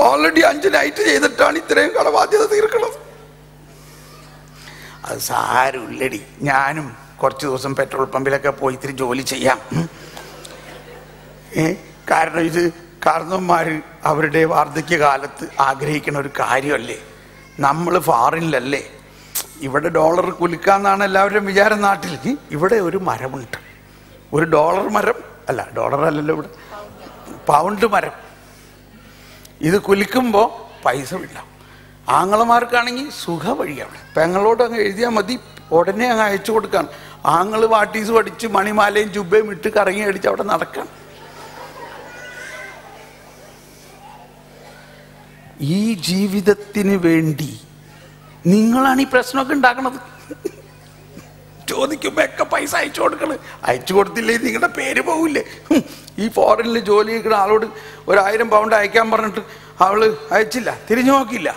Already 5 night ചെയ്തിട്ടാണ് ഇത്രയും കടബാധ്യത തീർക്കുന്നത്. അത് സാരമില്ലടി, ഞാനും കുറച്ച് ദിവസം പെട്രോൾ പമ്പിലൊക്കെ പോയി ഇത്തിരി ജോലി ചെയ്യാം. കാരണം ഇത് കാരണവന്മാർ അവരുടെ വാർദ്ധക്യകാലത്ത് ആഗ്രഹിക്കുന്ന ഒരു കാര്യമല്ലേ. നമ്മൾ ഫോറിനിലല്ലേ, ഇവിടെ ഡോളർ കുലുക്കാന്നാണ് എല്ലാവരും വിചാരം. നാട്ടിൽ ഇവിടെ ഒരു മരമുണ്ട്, ഒരു ഡോളർ മരം അല്ല, ഡോളർ അല്ലല്ലോ ഇവിടെ, പൗണ്ട് മരം. ഇത് കുലിക്കുമ്പോൾ പൈസ ഇല്ല. ആങ്ങളമാർക്കാണെങ്കിൽ സുഖ വഴിയാണ്. പെങ്ങളോട് അങ്ങ് എഴുതിയാൽ മതി, ഉടനെ അങ്ങ് അയച്ചു കൊടുക്കാൻ. ആങ്ങള് വാട്ടീസ് പഠിച്ച് മണിമാലയും ചുബയും ഇട്ട് കറങ്ങി അടിച്ച് അവിടെ നടക്കാൻ. ഈ ജീവിതത്തിന് വേണ്ടി നിങ്ങളാണ് ഈ പ്രശ്നമൊക്കെ ഉണ്ടാക്കണത്. ചോദിക്കുമ്പോ ഒക്കെ പൈസ അയച്ചു കൊടുക്കണത്. അയച്ചു കൊടുത്തില്ലേ നിങ്ങളുടെ പേര് പോകില്ലേ? ഈ ഫോറിനിൽ ജോലി ചെയ്യുന്ന ആളോട് 1000 പൗണ്ട് അയക്കാൻ പറഞ്ഞിട്ട് അവള് അയച്ചില്ല, തിരിഞ്ഞു നോക്കില്ല.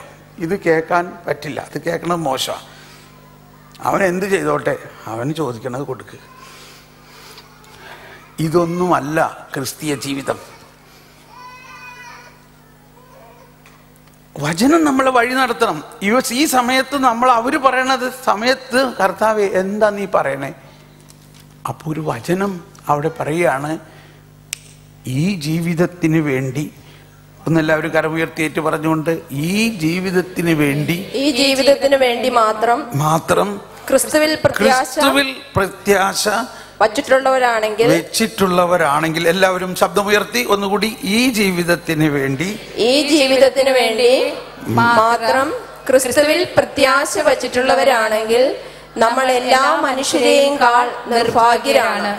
ഇത് കേൾക്കാൻ പറ്റില്ല, അത് കേൾക്കണത് മോശമാണ്. അവൻ എന്ത് ചെയ്തോട്ടെ, അവന് ചോദിക്കണത് കൊടുക്കുക. ഇതൊന്നുമല്ല ക്രിസ്തീയ ജീവിതം. വചനം നമ്മളെ വഴി നടത്തണം. ഈ സമയത്ത് നമ്മൾ അവര് പറയണത് സമയത്ത് കർത്താവേ എന്താ നീ പറയണേ? അപ്പോൾ ഒരു വചനം അവിടെ പറയുകയാണ്, ഈ ജീവിതത്തിന് വേണ്ടി, ഒന്നെല്ലാവരും കരമുയർത്തിയേറ്റ് പറഞ്ഞുകൊണ്ട്, ഈ ജീവിതത്തിന് വേണ്ടി മാത്രം ക്രിസ്തുവിൽ പ്രത്യാശ വെച്ചിട്ടുള്ളവരാണെങ്കിൽ എല്ലാവരും ശബ്ദമുയർത്തി ഒന്നുകൂടി, ഈ ജീവിതത്തിന് വേണ്ടി മാത്രം ക്രിസ്തുവിൽ പ്രത്യാശ വച്ചിട്ടുള്ളവരാണെങ്കിൽ നമ്മൾ എല്ലാ മനുഷ്യരെയും കാൾ നിർഭാഗ്യരാണ്.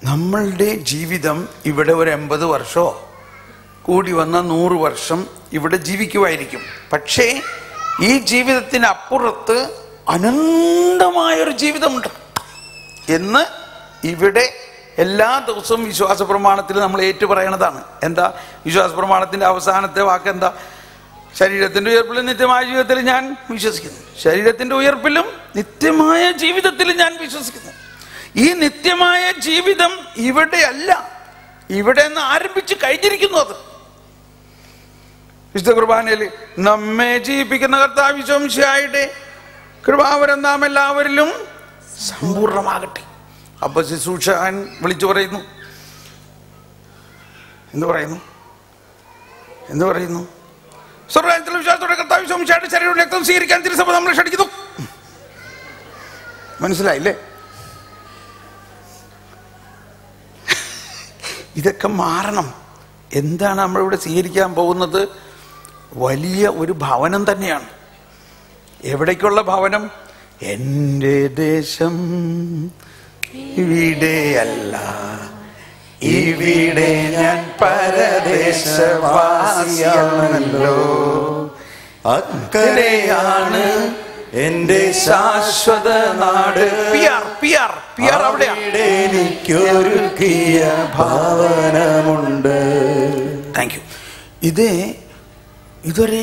നമ്മളുടെ ജീവിതം ഇവിടെ ഒരു 80 വർഷമോ കൂടി വന്ന 100 വർഷം ഇവിടെ ജീവിക്കുമായിരിക്കും. പക്ഷേ ഈ ജീവിതത്തിനപ്പുറത്ത് അനന്തമായൊരു ജീവിതമുണ്ട് എന്ന് ഇവിടെ എല്ലാ ദിവസവും വിശ്വാസ പ്രമാണത്തിൽ നമ്മൾ ഏറ്റു പറയണതാണ്. എന്താ വിശ്വാസ പ്രമാണത്തിന്റെ അവസാനത്തെ വാക്ക് എന്താ? ശരീരത്തിന്റെ ഉയർപ്പിലും നിത്യമായ ജീവിതത്തിൽ ഞാൻ വിശ്വസിക്കുന്നു. ശരീരത്തിന്റെ ഉയർപ്പിലും നിത്യമായ ജീവിതത്തിലും ഞാൻ വിശ്വസിക്കുന്നു. ഈ നിത്യമായ ജീവിതം ഇവിടെയല്ല, ഇവിടെ നിന്ന് ആരംഭിച്ച് കഴിഞ്ഞിരിക്കുന്നു. അത് വിശുദ്ധ കുർബാനയിൽ നമ്മെ ജീവിപ്പിക്കുന്ന കർത്താവ് ഈശോ മിശിഹായുടെ കൃപാവരം നാം എല്ലാവരിലും സമ്പൂർണ്ണമാകട്ടെ. അപ്പൊ ശുശ്രൂഷകൻ വിളിച്ചു പറയുന്നു, എന്ത് പറയുന്നു? സ്വർഗ്ഗരാജ്യത്തിലെ വിശ്വാസത്തോടെ കർത്താവ് ഈശോ മിശിഹായുടെ ശരീരവും രക്തവും സ്വീകരിക്കാൻ തിരുസഭ നമ്മളെ ക്ഷണിക്കുന്നു. മനസ്സിലായില്ലേ? ഇതൊക്കെ മാറണം. എന്താണ് നമ്മളിവിടെ സ്വീകരിക്കാൻ പോകുന്നത്? വലിയ ഒരു ഭവനം തന്നെയാണ്. എവിടേക്കുള്ള ഭവനം? എൻ്റെ ദേശം ഇവിടെയല്ല, ഇവിടെ ഞാൻ പരദേശവാസിയാണല്ലോ, അക്കരെയാണ് എന്റെ ശാശ്വത നാട്. അവിടെ എനിക്കൊരുക്കിയ ഭവനമുണ്ട്. Thank you. ഇതൊരു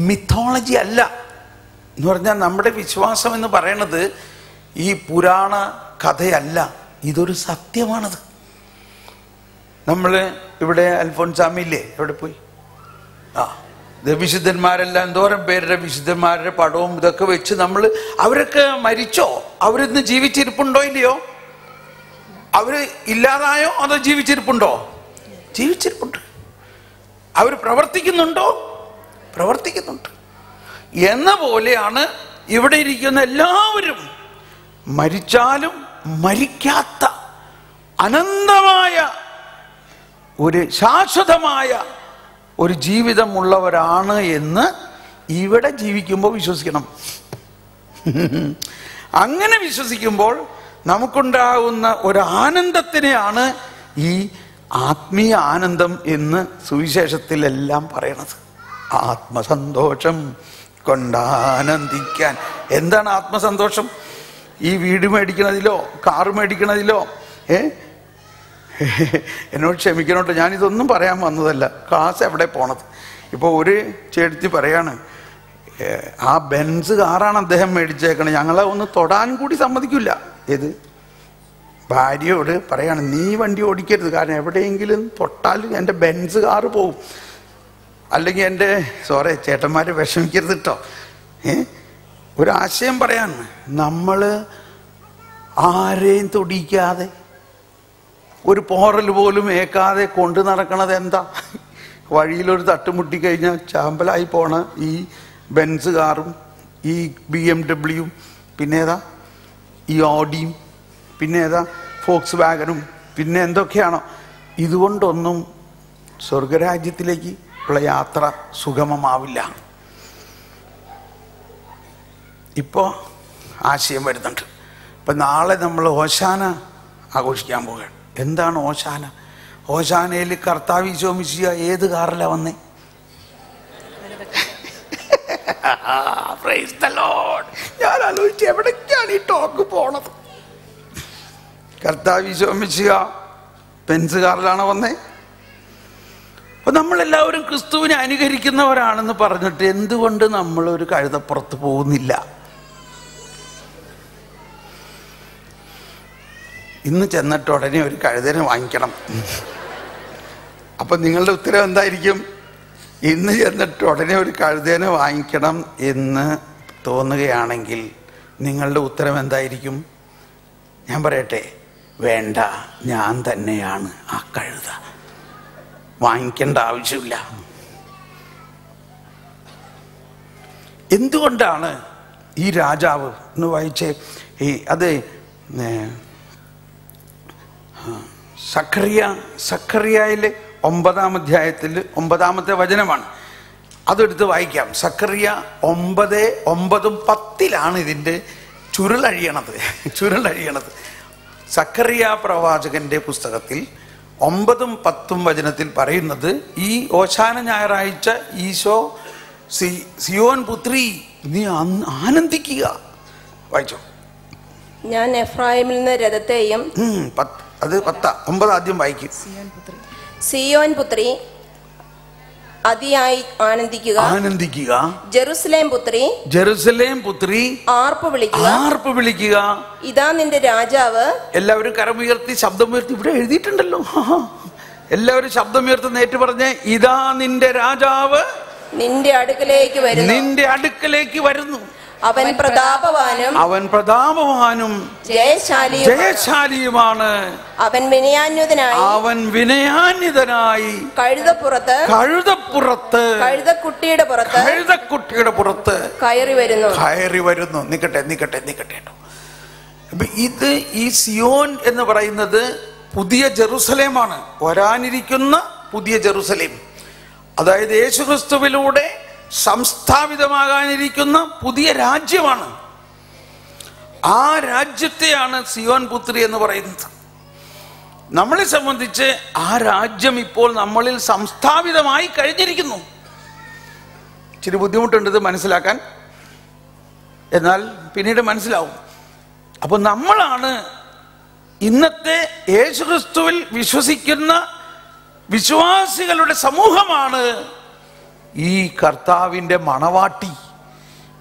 മിത്തോളജി അല്ല എന്ന് പറഞ്ഞാൽ, നമ്മുടെ വിശ്വാസം എന്ന് പറയുന്നത് ഈ പുരാണ കഥയല്ല, ഇതൊരു സത്യമാണത്. നമ്മൾ ഇവിടെ അൽഫോൻസാമില്ലേ, എവിടെ പോയി? വിശുദ്ധന്മാരെല്ലാം എന്തോരം പേരുടെ വിശുദ്ധന്മാരുടെ പടവും ഇതൊക്കെ വെച്ച് നമ്മൾ, അവരൊക്കെ മരിച്ചോ? അവരിന്ന് ജീവിച്ചിരിപ്പുണ്ടോ ഇല്ലയോ? അവര് ഇല്ലാതായോ അതോ ജീവിച്ചിരിപ്പുണ്ടോ? ജീവിച്ചിരിപ്പുണ്ട്. അവർ പ്രവർത്തിക്കുന്നുണ്ടോ? പ്രവർത്തിക്കുന്നുണ്ട്. എന്ന പോലെയാണ് ഇവിടെ ഇരിക്കുന്ന എല്ലാവരും. മരിച്ചാലും മരിക്കാത്ത അനന്തമായ ഒരു ശാശ്വതമായ ഒരു ജീവിതമുള്ളവരാണ് എന്ന് ഇവിടെ ജീവിക്കുമ്പോൾ വിശ്വസിക്കണം. അങ്ങനെ വിശ്വസിക്കുമ്പോൾ നമുക്കുണ്ടാകുന്ന ഒരു ആനന്ദത്തിനെയാണ് ഈ ആത്മീയ ആനന്ദം എന്ന് സുവിശേഷത്തിലെല്ലാം പറയണത്. ആത്മസന്തോഷം കൊണ്ടാനന്ദിക്കാൻ. എന്താണ് ആത്മസന്തോഷം? ഈ വീട് മേടിക്കണതിലോ കാറ് മേടിക്കണതിലോ? എന്നോട് ക്ഷമിക്കണോട്ടോ, ഞാനിതൊന്നും പറയാൻ വന്നതല്ല. ക്ലാസ് എവിടെ പോണത്? ഇപ്പോൾ ഒരു ചേട്ടത്തി പറയാണ്, ആ ബെൻസ് കാറാണ് അദ്ദേഹം മേടിച്ചേക്കണത്, ഞങ്ങളെ ഒന്ന് തൊടാൻ കൂടി സമ്മതിക്കില്ല. ഏത് ഭാര്യയോട് പറയാണ്, നീ വണ്ടി ഓടിക്കരുത്, കാരണം എവിടെയെങ്കിലും തൊട്ടാൽ എൻ്റെ ബെൻസ് കാറ് പോവും, അല്ലെങ്കിൽ എൻ്റെ ചേട്ടന്മാർ വിഷമിക്കരുത് കേട്ടോ. ഒരാശയം പറയാണ്, നമ്മൾ ആരെയും തൊടിക്കാതെ ഒരു പോറൽ പോലും ഏക്കാതെ കൊണ്ടു നടക്കണത് എന്താ? വഴിയിലൊരു തട്ടുമുട്ടിക്കഴിഞ്ഞാൽ ചാമ്പലായി പോണ ഈ ബെൻസ് കാറും ഈ BMW, പിന്നെ ഏതാ ഈ ഓഡിയും, പിന്നെ ഏതാ ഫോക്സ് വാഗനും, പിന്നെ എന്തൊക്കെയാണോ. ഇതുകൊണ്ടൊന്നും സ്വർഗരാജ്യത്തിലേക്ക് ഉള്ള യാത്ര സുഗമമാവില്ല. ഇപ്പോൾ ആശയം വരുന്നുണ്ട്. ഇപ്പം നാളെ നമ്മൾ ഓശാന ആഘോഷിക്കാൻ പോവുകയാണ്. എന്താണ് ഓശാന? ഓശാനയിൽ കർത്താവ് ഈശോ മിശിഹ ഏത് കാറിലാണ് വന്നേ? Praise the Lord. ഞാൻ ആലോചിച്ച് എവിടേക്കാണ് ഈ ടോക്ക് പോണത്? കർത്താവ് ഈശോ മിശിഹ ബെൻസ് കാറിലാണ് വന്നേ. അപ്പൊ നമ്മളെല്ലാവരും ക്രിസ്തുവിനെ അനുകരിക്കുന്നവരാണെന്ന് പറഞ്ഞിട്ട് എന്തുകൊണ്ട് നമ്മളൊരു കഴുതപ്പുറത്ത് പോകുന്നില്ല? ഇന്ന് ചെന്നിട്ട് ഉടനെ ഒരു കഴുതനെ വാങ്ങിക്കണം. അപ്പൊ നിങ്ങളുടെ ഉത്തരം എന്തായിരിക്കും? ഇന്ന് ചെന്നിട്ട് ഉടനെ ഒരു കഴുതനെ വാങ്ങിക്കണം എന്ന് തോന്നുകയാണെങ്കിൽ നിങ്ങളുടെ ഉത്തരം എന്തായിരിക്കും? ഞാൻ പറയട്ടെ, വേണ്ട, ഞാൻ തന്നെയാണ് ആ കഴുത, വാങ്ങിക്കേണ്ട ആവശ്യമില്ല. എന്തുകൊണ്ടാണ് ഈ രാജാവ് എന്ന് വായിച്ചേ? അത് സഖറിയയിലെ 9-ാം അധ്യായത്തിൽ 9-ാമത്തെ വചനമാണ്. അതെടുത്ത് വായിക്കാം. സഖറിയ 9:9-10 ഇതിൻ്റെ ചുരുളഴിയണത്. സഖറിയ പ്രവാചകന്റെ പുസ്തകത്തിൽ 9-10 വചനത്തിൽ പറയുന്നത്, ഈ ഓശാന ഞായറാഴ്ച ഈശോ സിയോൻ പുത്രി നീ ആനന്ദിക്കുക. വായിച്ചോ. ഞാൻ എഫ്രായിമിൽ നിന്ന് രഥത്തെയും, അത് 9 ആദ്യം വായിക്കും. സിയോൻ പുത്രി അതിയായി ആനന്ദിക്കുക. ജെറുസലേം പുത്രി ആർപ്പ് വിളിക്കുക. ഇതാ നിന്റെ രാജാവ്. എല്ലാവരും കരമുയർത്തി ശബ്ദമുയർത്തി. ഇവിടെ എഴുതിയിട്ടുണ്ടല്ലോ. എല്ലാവരും ശബ്ദമുയർത്തി നേരിട്ട് പറഞ്ഞേ, ഇതാ നിന്റെ രാജാവ് നിന്റെ അടുക്കലേക്ക് വരുന്നു. അവൻ പ്രതാപവാനും ജയശാലിയുമാണ്. അവൻ വിനയാന്വിതനായി കഴുതപ്പുറത്ത് കഴുതക്കുട്ടിയുടെ പുറത്ത് കയറി വരുന്നു. നിക്കട്ടെ. ഇത് ഈ സിയോൻ എന്ന് പറയുന്നത് പുതിയ ജെറുസലേമാണ്, വരാനിരിക്കുന്ന പുതിയ ജെറുസലേം. അതായത് യേശുക്രിസ്തുവിലൂടെ സംസ്ഥാപിതമാകാനിരിക്കുന്ന പുതിയ രാജ്യമാണ്. ആ രാജ്യത്തെയാണ് സിയോൻ പുത്രി എന്ന് പറയുന്നത്. നമ്മളെ സംബന്ധിച്ച് ആ രാജ്യം ഇപ്പോൾ നമ്മളിൽ സംസ്ഥാപിതമായി കഴിഞ്ഞിരിക്കുന്നു. ഇച്ചിരി ബുദ്ധിമുട്ടുണ്ട് ഇത് മനസ്സിലാക്കാൻ, എന്നാൽ പിന്നീട് മനസ്സിലാവും. അപ്പൊ നമ്മളാണ് ഇന്നത്തെ യേശുക്രിസ്തുവിൽ വിശ്വസിക്കുന്ന വിശ്വാസികളുടെ സമൂഹമാണ് ഈ കർത്താവിൻ്റെ മണവാട്ടി,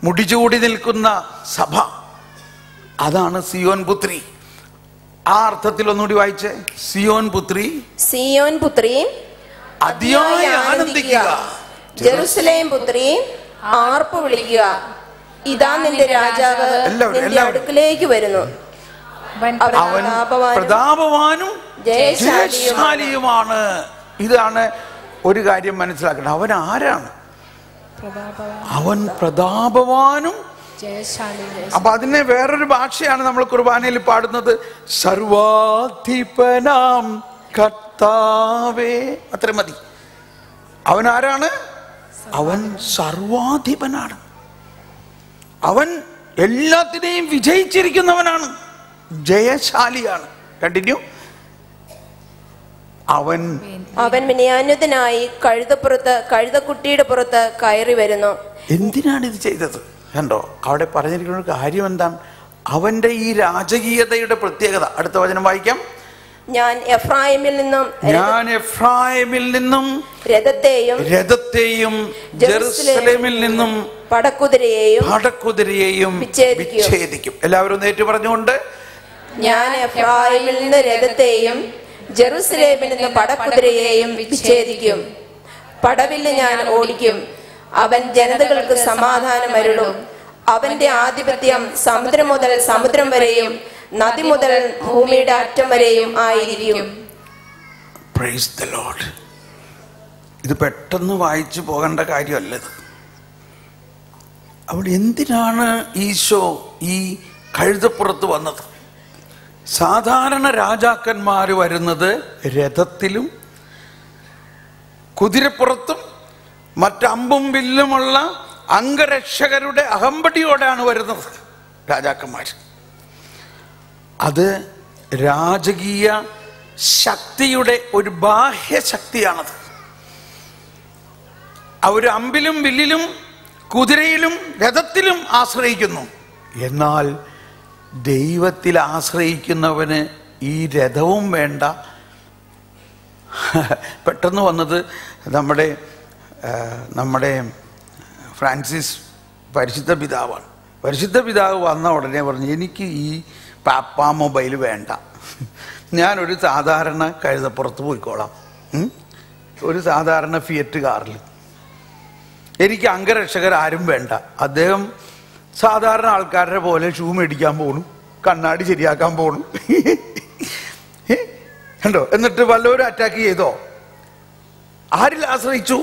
മുടിചൂടി നിൽക്കുന്ന സഭ. അതാണ് സിയോൻ പുത്രി. ആ അർത്ഥത്തിൽ ഒന്നുകൂടി വായിച്ചേ. സിയോൻ പുത്രി അതിയായി ആനന്ദിക്കുക. ജെറുസലേം പുത്രി ആർപ്പ് വിളിക്കുക. ഇതാ നിന്റെ രാജാവ് നിന്റെ അടുക്കലേക്ക് വരുന്നു. അവൻ പ്രതാപവാനും ജയശാലിയുമാണ്. ഇതാണ് ഒരു കാര്യം മനസ്സിലാക്കണം. അവൻ ആരാണ്? അവൻ പ്രതാപവാനും. അപ്പൊ അതിനെ വേറൊരു ഭാഷയാണ് നമ്മൾ കുർബാനയിൽ പാടുന്നത്, സർവാധിപനാം കർത്താവേ. അത്ര മതി. അവൻ ആരാണ്? അവൻ സർവാധിപനാണ്. അവൻ എല്ലാത്തിനെയും വിജയിച്ചിരിക്കുന്നവനാണ്, ജയശാലിയാണ്. കണ്ടിന്യൂ. അവൻ വിനയാന്വിതനായി കഴുതക്കുട്ടിയുടെ പുറത്ത് കയറി വരുന്നു. എന്തിനാണ് ഇത് ചെയ്തത്? കണ്ടോ, അവിടെ പറഞ്ഞിരിക്കുന്ന കാര്യം എന്താണ്? അവന്റെ ഈ രാജകീയതയുടെ പ്രത്യേകത. അടുത്ത വചനം വായിക്കാം. ഞാൻ എഫ്രായിമിൽ നിന്നും രഥത്തെയും ജെറുസലേമിൽ നിന്നും പടക്കുതിരയെയും വിച്ഛേദിക്കും. എല്ലാവരും നേരിട്ട് പറഞ്ഞുകൊണ്ട്, ഞാൻ എഫ്രായിമിൽ നിന്ന് രഥത്തെയും ജെറുസലേമിൽ നിന്ന് പടക്കുതിരയെയും വിച്ഛേദിക്കും. പടവില്ല് ഞാൻ ഓടിക്കും. അവൻ ജനതകൾക്ക് സമാധാനം അരുളും. അവന്റെ ആധിപത്യം സമുദ്രം മുതൽ സമുദ്രം വരെയും നദി മുതൽ ഭൂമിയുടെ അറ്റം വരെയും ആയിരിക്കും. Praise the Lord. ഇത് പെട്ടെന്ന് വായിച്ചു പോകേണ്ട കാര്യമല്ലത്. അവിടെ എന്തിനാണ് ഈശോ ഈ കഴുതപ്പുറത്ത് വന്നത്? സാധാരണ രാജാക്കന്മാർ വരുന്നത് രഥത്തിലും കുതിരപ്പുറത്തും മറ്റമ്പും വില്ലുമുള്ള അംഗരക്ഷകരുടെ അകമ്പടിയോടാണ് വരുന്നത് രാജാക്കന്മാർ. അത് രാജകീയ ശക്തിയുടെ ഒരു ബാഹ്യശക്തിയാണത്. അവർ അമ്പിലും വില്ലിലും കുതിരയിലും രഥത്തിലും ആശ്രയിക്കുന്നു. എന്നാൽ ദൈവത്തിൽ ആശ്രയിക്കുന്നവന് ഈ രഥവും വേണ്ട. പെട്ടെന്ന് വന്നത് നമ്മുടെ ഫ്രാൻസിസ് പരിശുദ്ധ പിതാവാണ്. പരിശുദ്ധ പിതാവ് വന്ന ഉടനെ പറഞ്ഞു, എനിക്ക് ഈ പാപ്പാ മൊബൈൽ വേണ്ട, ഞാനൊരു സാധാരണ കഴുതപ്പുറത്ത് പോയിക്കോളാം, ഒരു സാധാരണ ഫിയറ്റ് കാറിൽ, എനിക്ക് അംഗരക്ഷകർ ആരും വേണ്ട. അദ്ദേഹം സാധാരണ ആൾക്കാരുടെ പോലെ ഷൂ മേടിക്കാൻ പോണു, കണ്ണാടി ശരിയാക്കാൻ പോണു, കണ്ടോ? എന്നിട്ട് വല്ലവരും അറ്റാക്ക് ചെയ്തോ? ആരിൽ ആശ്രയിച്ചു?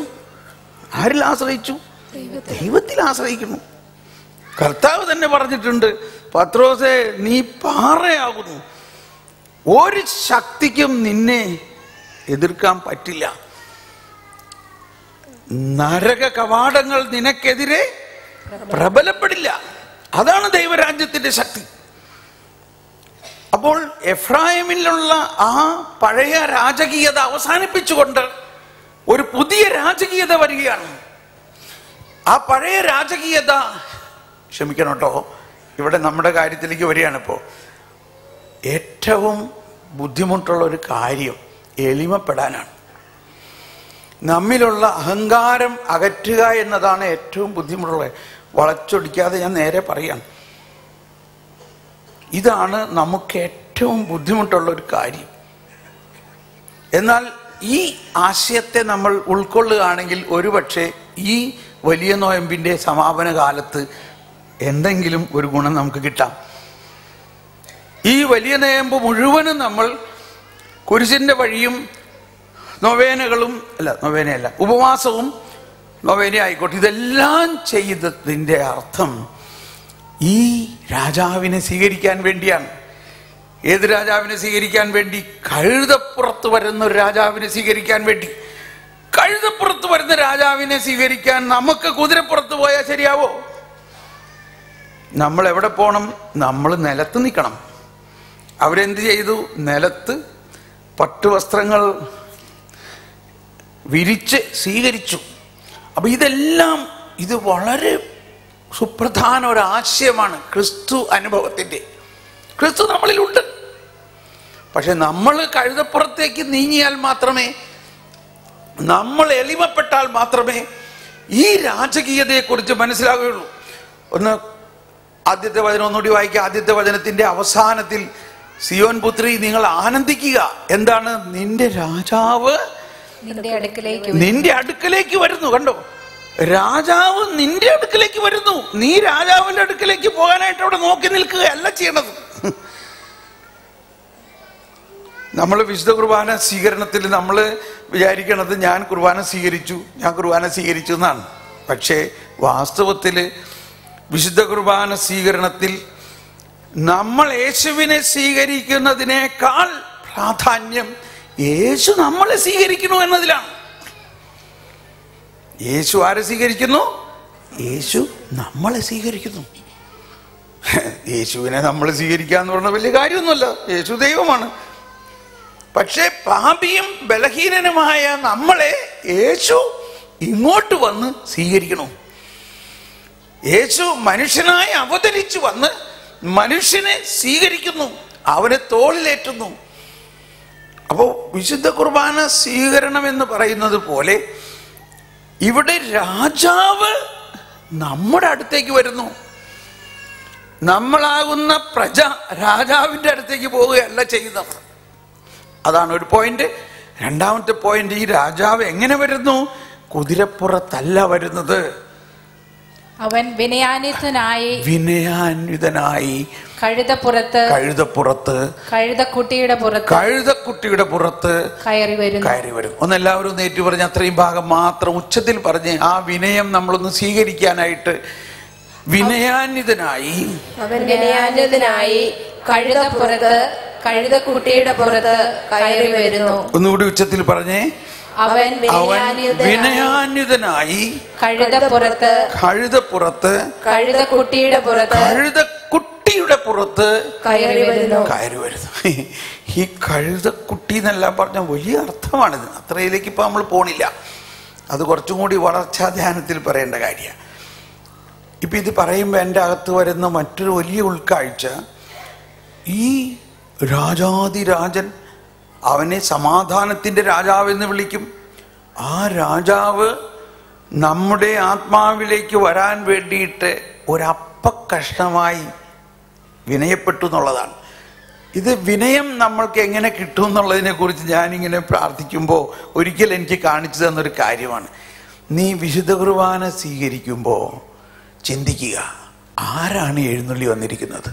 ദൈവത്തിൽ ആശ്രയിക്കുന്നു. കർത്താവ് തന്നെ പറഞ്ഞിട്ടുണ്ട്, പത്രോസേ നീ പാറയാകുന്നു, ഒരു ശക്തിക്കും നിന്നെ എതിർക്കാൻ പറ്റില്ല, നരക കവാടങ്ങൾ നിനക്കെതിരെ പ്രബലപ്പെടില്ല. അതാണ് ദൈവരാജ്യത്തിന്റെ ശക്തി. അപ്പോൾ എഫ്രായിമിലുള്ള ആ പഴയ രാജകീയത അവസാനിപ്പിച്ചുകൊണ്ട് ഒരു പുതിയ രാജകീയത വരികയാണ്. ആ പഴയ രാജകീയത, ക്ഷമിക്കണം കേട്ടോ, ഇവിടെ നമ്മുടെ കാര്യത്തിലേക്ക് വരികയാണ്. ഇപ്പോൾ ഏറ്റവും ബുദ്ധിമുട്ടുള്ള ഒരു കാര്യം എളിമപ്പെടാനാണ്. നമ്മിലുള്ള അഹങ്കാരം അകറ്റുക എന്നതാണ് ഏറ്റവും ബുദ്ധിമുട്ടുള്ളത്. വളച്ചൊടിക്കാതെ ഞാൻ നേരെ പറയാം, ഇതാണ് നമുക്ക് ഏറ്റവും ബുദ്ധിമുട്ടുള്ള ഒരു കാര്യം. എന്നാൽ ഈ ആശയത്തെ നമ്മൾ ഉൾക്കൊള്ളുകയാണെങ്കിൽ ഒരുപക്ഷെ ഈ വലിയ നോയമ്പിൻ്റെ സമാപന കാലത്ത് എന്തെങ്കിലും ഒരു ഗുണം നമുക്ക് കിട്ടാം. ഈ വലിയ നോയമ്പ് മുഴുവനും നമ്മൾ കുരിശിൻ്റെ വഴിയും ഉപവാസവും നൊവേന ആയിക്കോട്ടെ, ഇതെല്ലാം ചെയ്തതിൻ്റെ അർത്ഥം ഈ രാജാവിനെ സ്വീകരിക്കാൻ വേണ്ടിയാണ്. ഏത് രാജാവിനെ സ്വീകരിക്കാൻ വേണ്ടി? കഴുതപ്പുറത്ത് വരുന്ന ഒരു രാജാവിനെ സ്വീകരിക്കാൻ വേണ്ടി. കഴുതപ്പുറത്ത് വരുന്ന രാജാവിനെ സ്വീകരിക്കാൻ നമുക്ക് കുതിരപ്പുറത്ത് പോയാൽ ശരിയാവോ? നമ്മൾ എവിടെ പോകണം? നമ്മൾ നിലത്ത് നിൽക്കണം. അവരെന്ത് ചെയ്തു? നിലത്ത് പട്ടുവസ്ത്രങ്ങൾ വിരിച്ച് സ്വീകരിച്ചു. അപ്പൊ ഇത് വളരെ സുപ്രധാന ഒരു ആശയമാണ് ക്രിസ്തു അനുഭവത്തിൻ്റെ. ക്രിസ്തു നമ്മളിലുണ്ട്. പക്ഷെ നമ്മൾ കഴുതപ്പുറത്തേക്ക് നീങ്ങിയാൽ മാത്രമേ, നമ്മൾ എളിമപ്പെട്ടാൽ മാത്രമേ ഈ രാജകീയതയെക്കുറിച്ച് മനസ്സിലാവുകയുള്ളൂ. ആദ്യത്തെ വചനം ഒന്നുകൂടി വായിക്കുക. ആദ്യത്തെ വചനത്തിന്റെ അവസാനത്തിൽ, സിയോൻ പുത്രി നിങ്ങൾ ആനന്ദിക്കുക. എന്താണ്? നിന്റെ രാജാവ് നിന്റെ അടുക്കലേക്ക് വരുന്നു. കണ്ടോ? രാജാവ് നിന്റെ അടുക്കലേക്ക് വരുന്നു. നീ രാജാവിന്റെ അടുക്കലേക്ക് പോകാനായിട്ട് അവിടെ നോക്കി നിൽക്കുകയല്ല ചെയ്യണത്. നമ്മൾ വിശുദ്ധ കുർബാന സ്വീകരണത്തിൽ നമ്മൾ വിചാരിക്കണത് ഞാൻ കുർബാന സ്വീകരിച്ചു എന്നാണ്. പക്ഷേ വാസ്തവത്തിൽ വിശുദ്ധ കുർബാന സ്വീകരണത്തിൽ നമ്മൾ യേശുവിനെ സ്വീകരിക്കുന്നതിനേക്കാൾ പ്രാധാന്യം യേശു നമ്മളെ സ്വീകരിക്കുന്നു എന്നതിലാണ്. യേശു ആരെ സ്വീകരിക്കുന്നു? യേശു നമ്മളെ സ്വീകരിക്കുന്നു. യേശുവിനെ നമ്മൾ സ്വീകരിക്കുക എന്ന് പറഞ്ഞ വലിയ കാര്യമൊന്നുമല്ല. യേശു ദൈവമാണ്. പക്ഷെ പാപിയും ബലഹീനനുമായ നമ്മളെ യേശു ഇങ്ങോട്ട് വന്ന് സ്വീകരിക്കണം. യേശു മനുഷ്യനായി അവതരിച്ചു വന്ന് മനുഷ്യനെ സ്വീകരിക്കുന്നു, അവനെ തോളിലേറ്റുന്നു. അപ്പോൾ വിശുദ്ധ കുർബാന സ്വീകരണം എന്ന് പറയുന്നത് പോലെ ഇവിടെ രാജാവ് നമ്മുടെ അടുത്തേക്ക് വരുന്നു. നമ്മളാകുന്ന പ്രജ രാജാവിൻ്റെ അടുത്തേക്ക് പോവുകയല്ല ചെയ്യുന്നത്. അതാണ് ഒരു പോയിന്റ്. രണ്ടാമത്തെ പോയിന്റ്, ഈ രാജാവ് എങ്ങനെ വരുന്നു? കുതിരപ്പുറത്തല്ല വരുന്നത്. അവൻ വിനയാന്വിതനായി കഴുതപ്പുറത്ത് കഴുതക്കുട്ടിയുടെ പുറത്ത് കയറി വരും. ഒന്നെല്ലാവരും ഒന്ന് ഏറ്റു പറഞ്ഞ് അത്രയും ഭാഗം മാത്രം ഉച്ചത്തിൽ പറഞ്ഞ് ആ വിനയം നമ്മളൊന്ന് സ്വീകരിക്കാനായിട്ട്. വിനയാന്വിതനായി കഴുതക്കുട്ടിയുടെ പുറത്ത് കയറി വരുന്നു. ഒന്നുകൂടി ഉച്ചത്തിൽ പറഞ്ഞേ. അവൻ വിനയാന്വിതനായി കഴുതപ്പുറത്ത് കഴുതക്കുട്ടിയുടെ പുറത്ത് കയറി വരുന്നു. ഈ കഴുതക്കുട്ടി എന്നെല്ലാം പറഞ്ഞ വലിയ അർത്ഥമാണിത്. അത്രയിലേക്ക് ഇപ്പൊ നമ്മൾ പോണില്ല. അത് കുറച്ചും കൂടി വളർച്ചാ ധ്യാനത്തിൽ പറയേണ്ട കാര്യമാണ്. ഇപ്പൊ ഇത് പറയുമ്പോൾ എൻ്റെ അകത്ത് വരുന്ന മറ്റൊരു വലിയ ഉൾക്കാഴ്ച, ഈ രാജാതിരാജൻ, അവനെ സമാധാനത്തിൻ്റെ രാജാവെന്ന് വിളിക്കും. ആ രാജാവ് നമ്മുടെ ആത്മാവിലേക്ക് വരാൻ വേണ്ടിയിട്ട് ഒരപ്പക്കഷ്ണമായി വിനയപ്പെട്ടു എന്നുള്ളതാണ്. ഇത് വിനയം നമ്മൾക്ക് എങ്ങനെ കിട്ടും എന്നുള്ളതിനെ കുറിച്ച് ഞാനിങ്ങനെ പ്രാർത്ഥിക്കുമ്പോൾ ഒരിക്കൽ എനിക്ക് കാണിച്ചു തന്നൊരു കാര്യമാണ്. നീ വിശുദ്ധ കുർബാന സ്വീകരിക്കുമ്പോൾ ചിന്തിക്കുക, ആരാണ് എഴുന്നള്ളി വന്നിരിക്കുന്നത്?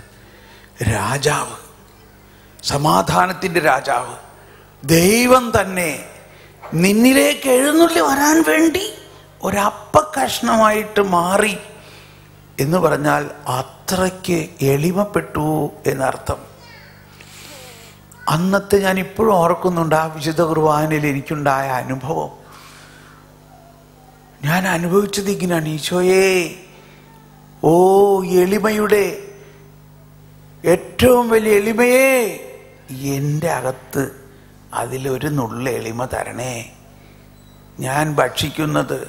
രാജാവ്, സമാധാനത്തിൻ്റെ രാജാവ്, ദൈവം തന്നെ നിന്നിലേക്ക് എഴുന്നള്ളി വരാൻ വേണ്ടി ഒരപ്പക്കഷ്ണമായിട്ട് മാറി എന്ന് പറഞ്ഞാൽ അത്രയ്ക്ക് എളിമപ്പെട്ടു എന്നർത്ഥം. അന്നത്തെ ഞാൻ ഇപ്പോഴും ഓർക്കുന്നുണ്ട് ആ വിശുദ്ധ കുർബാനയിൽ എനിക്കുണ്ടായ അനുഭവം. ഞാൻ അനുഭവിച്ചത് ഇങ്ങനെയാണ്. ഈശോയേ, ഓ എളിമയുടെ ഏറ്റവും വലിയ എളിമയെ, എൻ്റെ അകത്ത് അതിലൊരു നുള്ള എളിമ തരണേ. ഞാൻ ഭക്ഷിക്കുന്നത്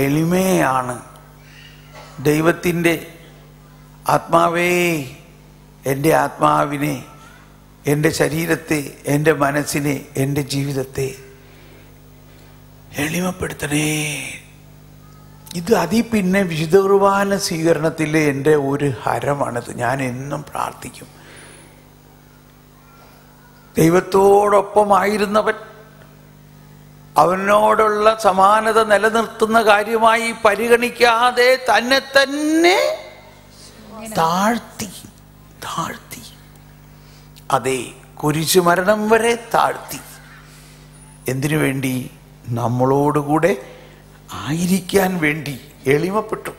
എളിമയാണ്. ദൈവത്തിൻ്റെ ആത്മാവേ, എൻ്റെ ആത്മാവിനെ, എൻ്റെ ശരീരത്തെ, എൻ്റെ മനസ്സിനെ, എൻ്റെ ജീവിതത്തെ എളിമപ്പെടുത്തണേ. ഇത് പിന്നെ വിശുദ്ധ കുർബാന സ്വീകരണത്തിലെ എൻ്റെ ഒരു ഹരമാണിത്. ഞാൻ എന്നും പ്രാർത്ഥിക്കും. ദൈവത്തോടൊപ്പമായിരുന്നവൻ അവനോടുള്ള സമാനത നിലനിർത്തുന്ന കാര്യമായി പരിഗണിക്കാതെ തന്നെ താഴ്ത്തി. അതെ, കുരിശുമരണം വരെ താഴ്ത്തി. എന്തിനു വേണ്ടി? നമ്മളോടുകൂടെ ആയിരിക്കാൻ വേണ്ടി എളിമപ്പെട്ടു.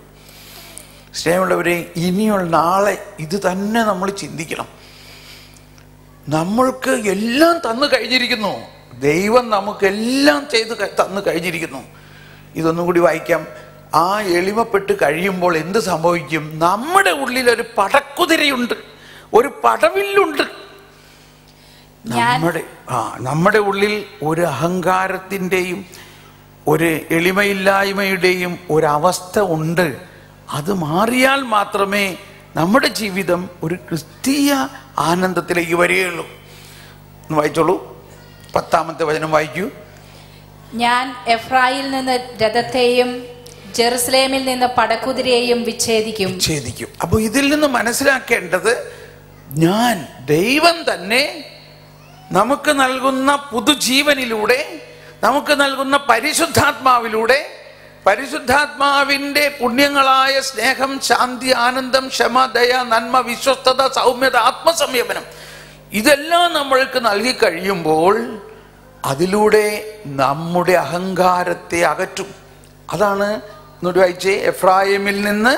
സ്നേഹമുള്ളവരെ, ഇനിയുള്ള നാളെ ഇത് തന്നെ നമ്മൾ ചിന്തിക്കണം. നമ്മൾക്ക് എല്ലാം തന്നു കഴിഞ്ഞിരിക്കുന്നു. ദൈവം നമുക്കെല്ലാം ചെയ്ത് തന്നു കഴിഞ്ഞിരിക്കുന്നു. ഇതൊന്നും കൂടി വായിക്കാം. ആ എളിമപ്പെട്ട് കഴിയുമ്പോൾ എന്ത് സംഭവിക്കും? നമ്മുടെ ഉള്ളിൽ ഒരു പടക്കുതിരയുണ്ട്, ഒരു പടവില്ലുണ്ട്. നമ്മുടെ ഉള്ളിൽ ഒരു അഹങ്കാരത്തിൻ്റെയും ഒരു എളിമയില്ലായ്മയുടെയും ഒരവസ്ഥ ഉണ്ട്. അത് മാറിയാൽ മാത്രമേ നമ്മുടെ ജീവിതം ഒരു ക്രിസ്തീയ ആനന്ദത്തിലേക്ക് വരികയുള്ളൂ. വായിച്ചോളൂ, 10-ാമത്തെ വചനം വായിക്കൂ. ഞാൻ എഫ്രായിൽ നിന്ന് രഥത്തെയും ജെറുസലേമിൽ നിന്ന് പടക്കുതിരയെയും വിച്ഛേദിക്കും. അപ്പൊ ഇതിൽ നിന്ന് മനസ്സിലാക്കേണ്ടത്, ഞാൻ ദൈവം തന്നെ നമുക്ക് നൽകുന്ന പുതുജീവനിലൂടെ, നമുക്ക് നൽകുന്ന പരിശുദ്ധാത്മാവിലൂടെ, പരിശുദ്ധാത്മാവിൻ്റെ പുണ്യങ്ങളായ സ്നേഹം, ശാന്തി, ആനന്ദം, ക്ഷമ, ദയ, നന്മ, വിശ്വസ്തത, സൗമ്യത, ആത്മസംയമനം, ഇതെല്ലാം നമ്മൾക്ക് നൽകി കഴിയുമ്പോൾ അതിലൂടെ നമ്മുടെ അഹങ്കാരത്തെ അകറ്റും. അതാണ് വായിച്ചേ. എഫ്രായിമിൽ നിന്ന്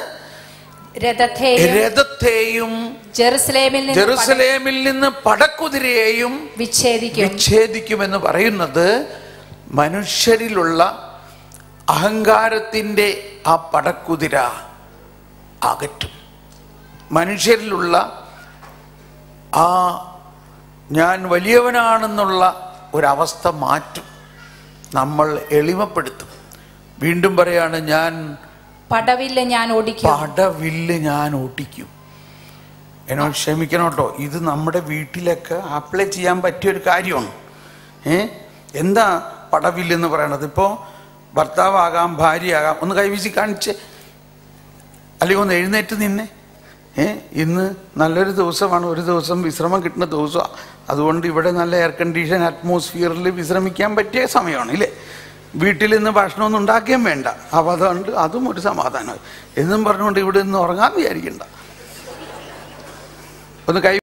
രഥത്തെയും ജെറുസലേമിൽ നിന്ന് പടക്കുതിരയെയും വിച്ഛേദിക്കുമെന്ന് പറയുന്നത് മനുഷ്യരിലുള്ള അഹങ്കാരത്തിൻ്റെ ആ പടക്കുതിര അകറ്റും. മനുഷ്യരിലുള്ള ആ ഞാൻ വലിയവനാണെന്നുള്ള ഒരവസ്ഥ മാറ്റും. നമ്മൾ എളിമപ്പെടുത്തും. വീണ്ടും പറയാണ്, പടവില്ല് ഞാൻ ഓടിക്കും. എന്നോട് ക്ഷമിക്കണം കേട്ടോ, ഇത് നമ്മുടെ വീട്ടിലൊക്കെ അപ്ലൈ ചെയ്യാൻ പറ്റിയൊരു കാര്യമാണ്. എന്താ പടവില്ലെന്ന് പറയണത്? ഇപ്പോൾ ഭർത്താവാകാം, ഭാര്യയാകാം. ഒന്ന് കൈവീശി കാണിച്ച്, അല്ലെങ്കിൽ ഒന്ന് എഴുന്നേറ്റ് നിന്നെ. ഇന്ന് നല്ലൊരു ദിവസമാണ്, ഒരു ദിവസം വിശ്രമം കിട്ടുന്ന ദിവസമാണ്. അതുകൊണ്ട് ഇവിടെ നല്ല എയർ കണ്ടീഷൻ അറ്റ്മോസ്ഫിയറിൽ വിശ്രമിക്കാൻ പറ്റിയ സമയമാണ് ഇല്ലേ. വീട്ടിൽ നിന്ന് ഭക്ഷണമൊന്നും ഉണ്ടാക്കുകയും വേണ്ട. അപ്പോൾ അതുകൊണ്ട് അതും ഒരു സമാധാനം എന്നും പറഞ്ഞുകൊണ്ട് ഇവിടെ നിന്ന് ഉറങ്ങാൻ വിചാരിക്കണ്ട. ഒന്ന് കൈ